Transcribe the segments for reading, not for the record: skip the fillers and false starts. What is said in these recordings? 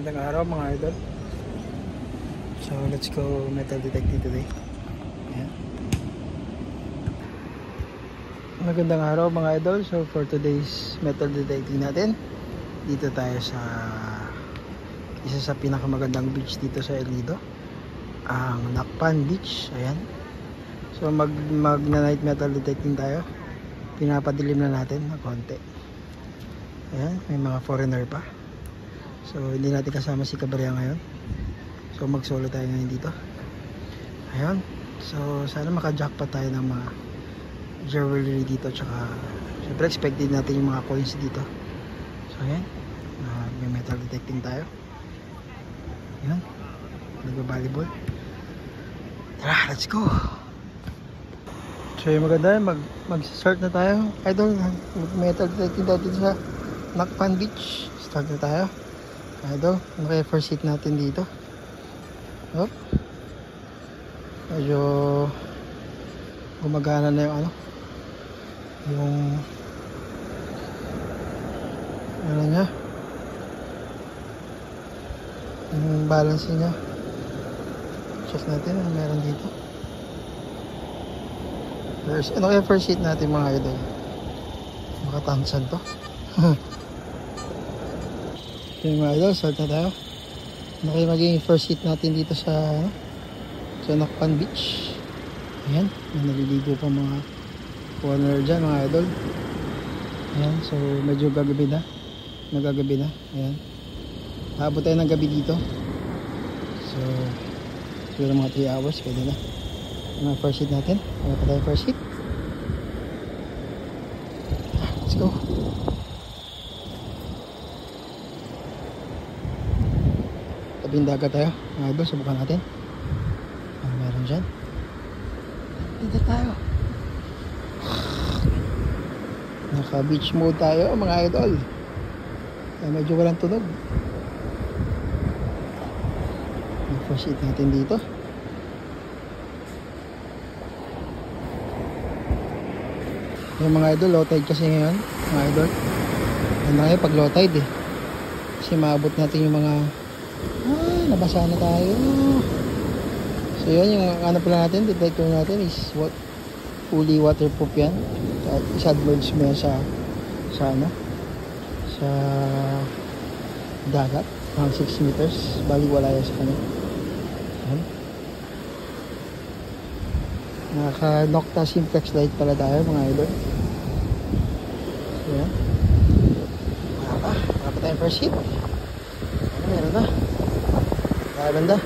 Magandang araw mga idol. So let's go metal detecting today. Ayan. Magandang araw mga idol. So for today's metal detecting natin, dito tayo sa isa sa pinakamagandang beach dito sa El Nido, ang Nakpan Beach. Ayan. So mag night metal detecting tayo. Pinapadilim na natin ng konti. Ayan, may mga foreigner pa. So hindi natin kasama si Cabrera ngayon. So mag solo tayo ngayon dito. Ayan. So sana maka-jackpot tayo ng mga jewelry dito. Tsaka syempre expected natin yung mga coins dito. So ayan, may metal detecting tayo. Ayan, nag-volleyball. Tara, let's go. So yung maganda, mag-start na tayo. Idol, metal detecting tayo dito sa Nakpan Beach. Start na tayo. Idol, ano kaya first hit natin dito? Oh, medyo gumagana na yung ano niya, yung balance niya. Check natin ano meron dito. Ano kaya first hit natin mga idol? Makatansan to. Okay mga idol, start na tayo. Ano kaya magiging first hit natin dito sa Nakpan Beach. Ayan, may naliligo pa mga corner dyan mga idol. Ayan, so medyo gagabi na. Nagagabi na, ayan. Habot tayo ng gabi dito. So siguro mga 3 hours, pwede na. Ano first hit natin? Ano pa tayo first hit? Let's go. Tabing dagat tayo mga idol, subukan natin. Ano meron dyan? Dito tayo. Naka beach mode tayo mga idol. Medyo walang tunog. First hit natin dito. Yung mga idol, low tide kasi ngayon mga idol. Ano ngayon pag low tide eh, kasi maabot natin yung mga nabasa na tayo. So yun, yung ano pala natin, detector natin is fully waterproof yan. At isa-submerge mo yan sa dagat hanggang 6 meters, bali wala yan sa kanya. Naka-Nocta Simplex light pala tayo mga idol. So yan, wala pa tayong first hit. Meron na. Ganda.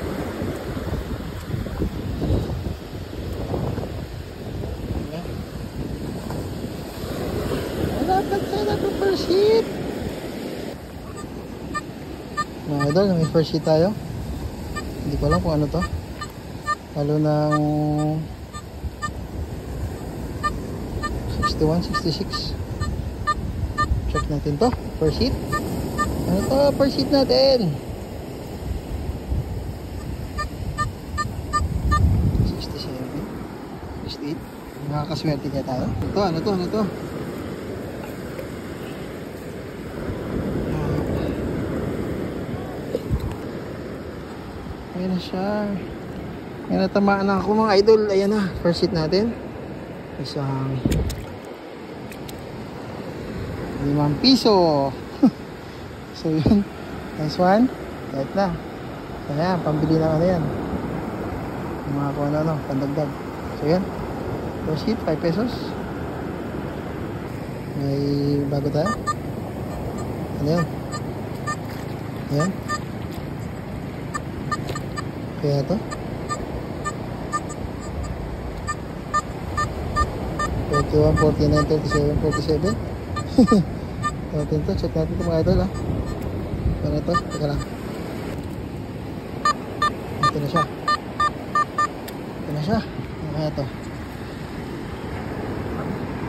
Dapat tayo first hit. Mga idol, may first hit tayo. Hindi ko alam kung ano to. Lalo ng 61, 66. Check natin to. First hit. Ano to? First hit natin. 68. Nakakaswerte kaya tayo. Ano to? Ayan na siya. Ayan, natamaan na ako mga idol. Ayan na, first hit natin. Isang 5 piso. So yun, nice one. Kahit na. Ayan, pambili na yan. Yung mga kung ano, pandagdag. So yan, first hit, 5 pesos. May bago tayo. Ano yan? Ayan. Kaya to 41, 49, 37, 47. Natin to, check natin ito mga idol ha. Ano to? Teka lang. Ito na siya. Ano kaya to?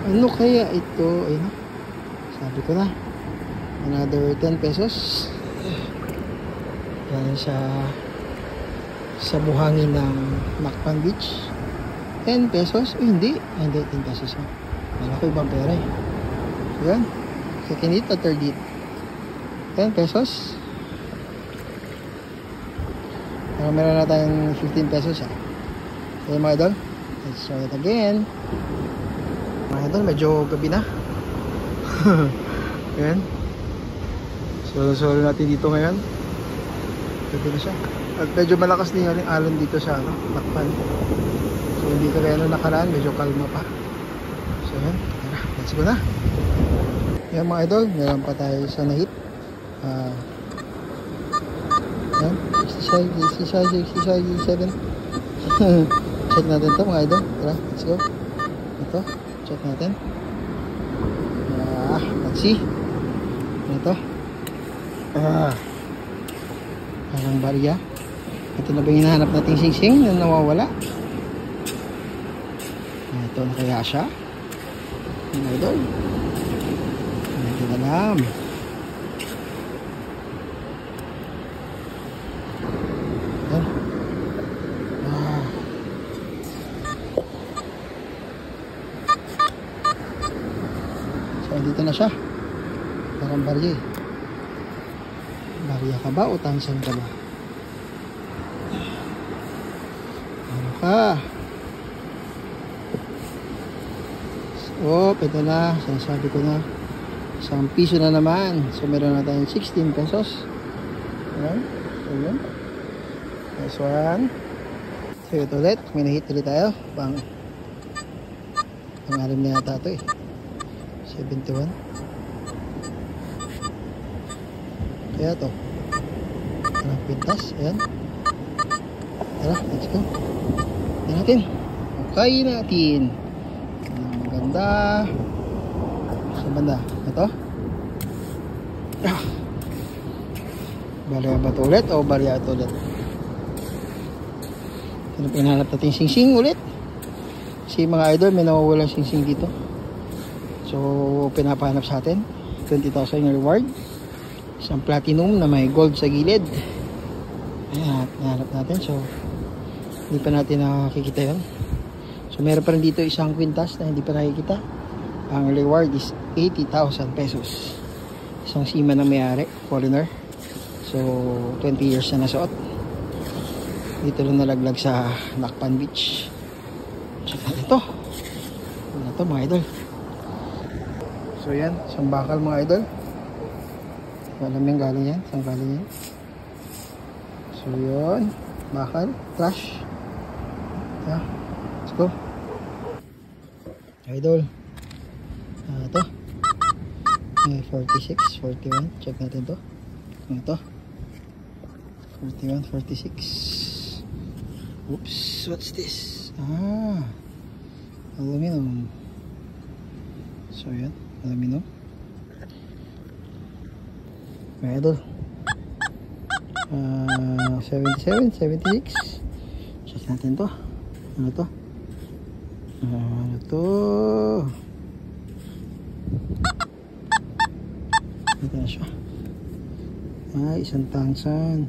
Ano kaya ito? Ayun, sabi ko na, another 10 pesos. Yan sa buhangin ng Nakpan Beach. 10 pesos? Hindi 10 pesos ha. Wala ko ibang pera eh. So yan, second hit at third hit. 10 pesos. Meron na tayong 15 pesos ha. Okay mga idol, let's try it again. Mga idol, medyo gabi na. Ayan. Solo natin dito ngayon. Gabi na siya. At medyo malakas din yung alon dito sa Lakpan. So hindi ka kaya nakaraan, medyo kalma pa. So ayan, tara, let's go na. Ayan mga idol, meron pa tayo sa nahit. Ayan, 65, 67. Check natin to mga idol. Tara, let's go. Ito, check natin. Let's see. Ito. Parang barya. Ito na ba yung hinahanap nating singsing na nawawala? Ito na kaya siya. Mga idol. Hindi ko alam. Dito na siya. Parang barya eh. Barya ka ba o tansan ka ba? Ano ka? So, ito na. Sinasabi ko na. 1 piso na naman. So, meron na tayong 16 pesos. Ayan. So, yun. Next one. So, ito ulit. May nahit ulit tayo. Pang-alim na yata ito eh. 71. Kaya to. Parang pintas. Ayan. Tara, let's go. Ayan natin. Okay natin. Maganda. Sa banda. Ito. Barya ba ito ulit o barya ito ulit? Ito na pinahanap natin sing-sing ulit. Kasi mga idol, may nawawalang sing-sing dito. So, pinapahanap sa atin 20,000 yung reward. Isang platinum na may gold sa gilid. Ayan, nahanap natin. So, hindi pa natin nakikita yun. So, meron pa rin dito isang kwintas na hindi pa nakikita. Ang reward is 80,000 pesos. Isang seaman na may-ari, foreigner. So, 20 years na nasuot. Dito lang nalaglag sa Lakpan Beach. Check natin ito. Ano ito mga idol? So yan, isang bakal mga idol. Alam yung galing yan, isang galing yan. So yun, bakal, trash. Yeah, let's go. Idol. Ito. 46, 41. Check natin to. Ito. 41, 46. Oops, what's this? Aluminum. So yan. Aluminum. Mga idol. 77, 76. Check natin to. Ano to? Ano to? Ito na siya. Isang tansan.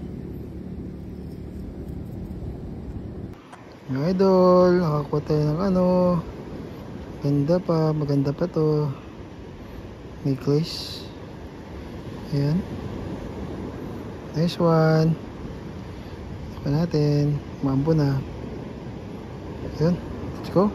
Mga idol, nakakuha tayo ng ano. Maganda pa to. Necklace. Ayan. Nice one. Ito natin. Mambo na. Ayan. Let's go.